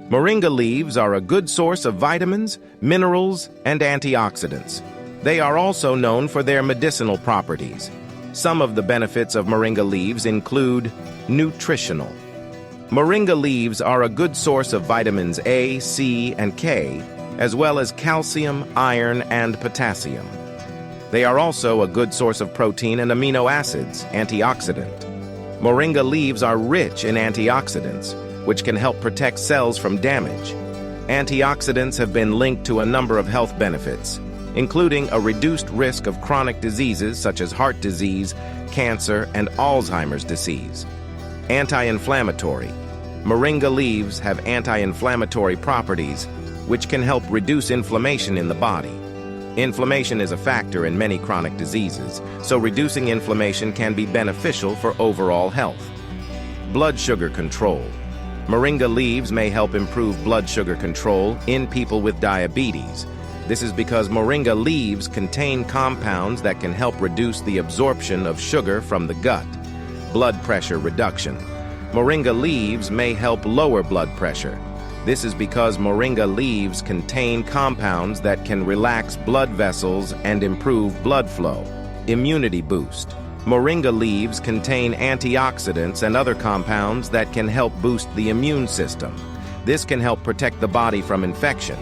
Moringa leaves are a good source of vitamins, minerals, and antioxidants. They are also known for their medicinal properties. Some of the benefits of moringa leaves include nutritional. Moringa leaves are a good source of vitamins A, C, and K, as well as calcium, iron, and potassium. They are also a good source of protein and amino acids, antioxidant. Moringa leaves are rich in antioxidants, which can help protect cells from damage. Antioxidants have been linked to a number of health benefits, including a reduced risk of chronic diseases such as heart disease, cancer, and Alzheimer's disease. Anti-inflammatory. Moringa leaves have anti-inflammatory properties, which can help reduce inflammation in the body. Inflammation is a factor in many chronic diseases, so reducing inflammation can be beneficial for overall health. Blood sugar control. Moringa leaves may help improve blood sugar control in people with diabetes. This is because moringa leaves contain compounds that can help reduce the absorption of sugar from the gut. Blood pressure reduction. Moringa leaves may help lower blood pressure. This is because moringa leaves contain compounds that can relax blood vessels and improve blood flow. Immunity boost. Moringa leaves contain antioxidants and other compounds that can help boost the immune system. This can help protect the body from infection.